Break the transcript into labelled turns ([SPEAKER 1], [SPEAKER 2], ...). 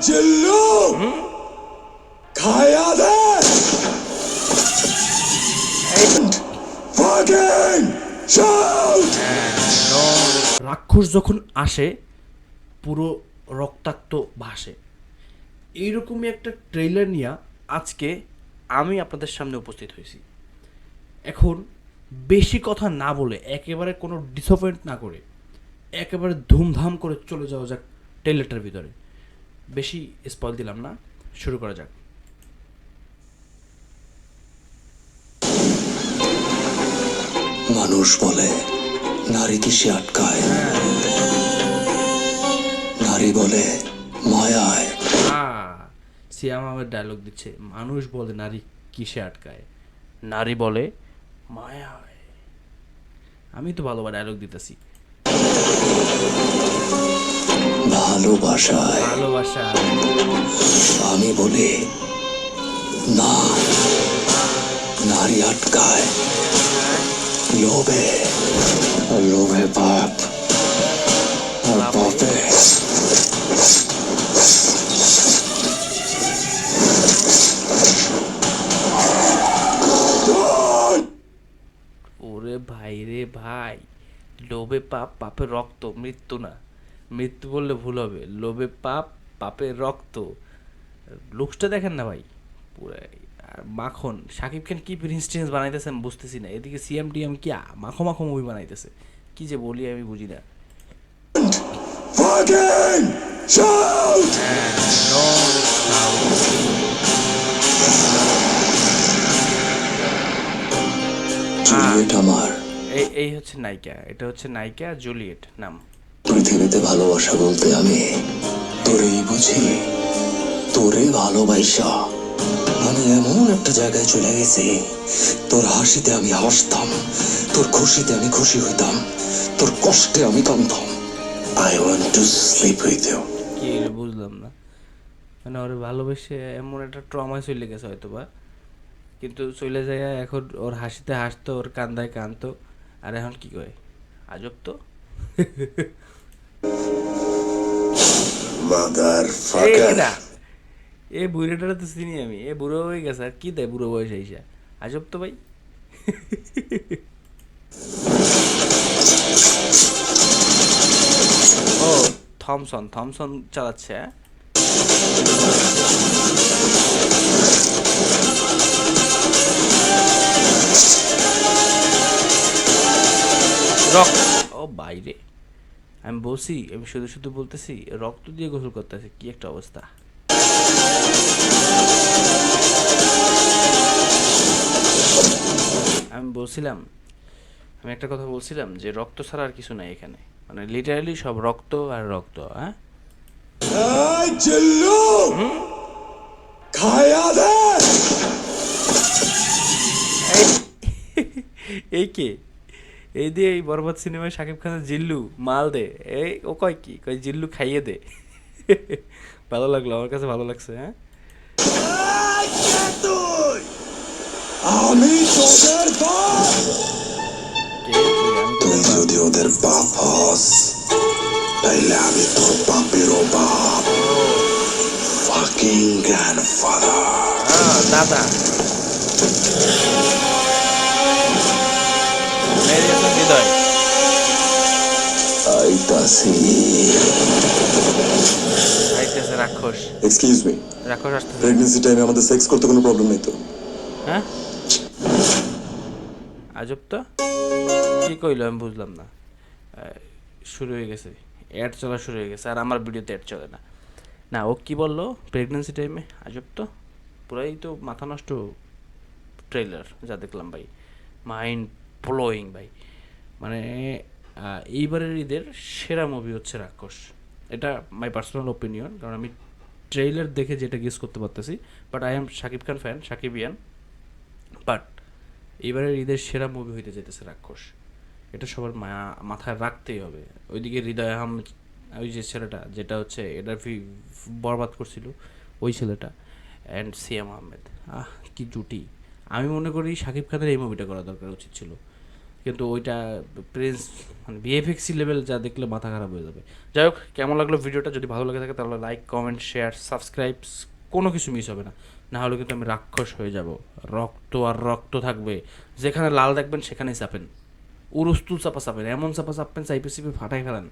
[SPEAKER 1] জিল্লু খায়া দে fucking shout.
[SPEAKER 2] রাক্ষস যখন আসে পুরো রক্তাক্ত ভাসে, এইরকমই একটা ট্রেলার নিয়ে আজকে আমি আপনাদের সামনে উপস্থিত হয়েছি। এখন বেশি কথা না বলে, একেবারে কোনো ডিসঅ্যাপয়েন্ট না করে, একেবারে ধুমধাম করে চলে যাওয়া যাক ট্রেলারটার ভিতরে। বেশি স্পয়েল দিলাম না, শুরু করা যাক।
[SPEAKER 1] মানুষ বলে নারী কিসে আটকায়, নারী বলে মায়ায়।
[SPEAKER 2] সিয়াম আমার ডায়লগ দিচ্ছে, মানুষ বলে নারী কিসে আটকায়, নারী বলে মায়া হয়। আমি তো ভালো ডায়লগ দিতেছি।
[SPEAKER 1] ভালোবাসায়
[SPEAKER 2] ভালোবাসা
[SPEAKER 1] আমি বলি না, নারী আটকায় লোভে, আর লোভে পাপ, আর পাপে
[SPEAKER 2] ওরে ভাই রে ভাই, লোভে পাপ পাপে রক্ত, মৃত্যু না, মৃত্যু বললে ভুল হবে, লোভে পাপ পাপে রক্ত। লুকসটা দেখেন না ভাই, পুরাই আর মাখন। শাকিব খান কি প্রিন্সটেন্স বানাইতেছে আমি বুঝতেছি না, এদিকে সিএমডিএম কি মাখো মাখো মুভি বানাইতেছে, কি যে বলি আমি বুঝি না।
[SPEAKER 1] Fucking shout. জুলিয়েট আমার,
[SPEAKER 2] এই হচ্ছে নায়িকা, এটা হচ্ছে নায়িকা জুলিয়েট নাম।
[SPEAKER 1] পৃথিবীতে ভালোবাসা বলতে আমি তোরেই বুঝি। তোরে ভালোবাসা আমি এমন একটা জায়গায় চলে গেছি, তোর হাসিতে আমি হাসতাম, তোর খুশিতে আমি খুশি হইতাম, তোর কষ্টে আমি কাঁদতাম। I want to sleep with you.
[SPEAKER 2] কি হইলো বুঝলাম না, মানে ওর ভালোবেসে এমন একটা ট্রমায় চলে গেছে হয়তো বা, কিন্তু চলে যায় এখন ওর হাসিতে হাসতো, ওর কান্দায় কাঁদতো, আর এখন কি করে, আজব তো।
[SPEAKER 1] মাদার
[SPEAKER 2] এই
[SPEAKER 1] ফাকার।
[SPEAKER 2] না, এ বুড়োটা তো চিনি আমি, এ বুড়ো হয়ে গেছে, আর কি দেয় বুড়ো বয়সে এসে, আজব তো ভাই। ও থমসন, থমসন চালাচ্ছে, হ্যাঁ? রক্ত, ও বাইরে, আমি বলছি, আমি শুধু শুধু বলতেছি রক্ত দিয়ে গোসল করতেছে, কি একটা অবস্থা। আমি বলছিলাম, আমি একটা কথা বলছিলাম যে রক্ত ছাড়া আর কিছু নাই এখানে, মানে লিটারালি সব রক্ত আর রক্ত। হ্যাঁ,
[SPEAKER 1] এই জিল্লু খায়া দে।
[SPEAKER 2] এই কে, এই দিয়ে এই বরবাদ সিনেমায় শাকিব খানের জিল্লু মাল দে, এই ও কয় কি কয়, জিল্লু খাইয়ে দে। ভালো লাগলো, আমার কাছে ভালো লাগছে। হ্যাঁ,
[SPEAKER 1] এই কে তুই? আমি তোদের বাপ।
[SPEAKER 2] কে তুই? আমি তো
[SPEAKER 1] তুই যদি ওদের বাপ হস, তাইলে আমি তোর বাপেরও বাপ। Fucking grandfather.
[SPEAKER 2] দাদা হৃদয়।
[SPEAKER 1] আইতাছি।
[SPEAKER 2] আইতেছে রাক্ষস,
[SPEAKER 1] এক্সকিউজ মি,
[SPEAKER 2] রাক্ষস আসতেছে।
[SPEAKER 1] প্রেগন্যান্সি টাইমে আমাদের সেক্স করতে কোনো প্রবলেম নেই তো?
[SPEAKER 2] হ্যাঁ, আজব তো, কি কইলো আমি বুঝলাম না। শুরু হয়ে গেছে, অ্যাড চলা শুরু হয়ে গেছে, আর আমার ভিডিওতে অ্যাড চলে না। না, ও কি বললো প্রেগনেন্সি টাইমে, আজব তো, পুরাই তো মাথা নষ্ট ট্রেলার যা দেখলাম ভাই, মাইন্ড ব্লোয়িং ভাই। মানে এইবারের ঈদের সেরা মুভি হচ্ছে রাক্ষস, এটা মাই পার্সোনাল ওপিনিয়ন, কারণ আমি ট্রেইলার দেখে যেটা গেস করতে পারতেছি। But I am Shakib Khan fan, Shakibian. But এবারের ঈদের সেরা মুভি হইতে যেতেছে রাক্ষস, এটা সবার মাথায় রাখতেই হবে। ওইদিকে হৃদয় আহমেদ, ওই যে ছেলেটা যেটা হচ্ছে এটা বরবাদ করছিল, ওই ছেলেটা, অ্যান্ড সিয়াম আহমেদ, কি জুটি। আমি মনে করি শাকিব খানের এই মুভিটা করা দরকার উচিত ছিল, কিন্তু ওইটা প্রিন্স মানে বিএফএক্সি লেভেল যা দেখলে মাথা খারাপ হয়ে যাবে। যাই হোক, কেমন লাগলো ভিডিওটা? যদি ভালো লাগে থাকে তাহলে লাইক, কমেন্ট, শেয়ার, সাবস্ক্রাইব, কোনো কিছু মিস হবে না। না হলে কিন্তু আমি রাক্ষস হয়ে যাব, রক্ত আর রক্ত থাকবে, যেখানে লাল দেখবেন সেখানেই চাপেন, উরুস্তু চাপা চাপেন, এমন চাপা চাপবেন চাইপে চিপে ফাটাই ফেলেন।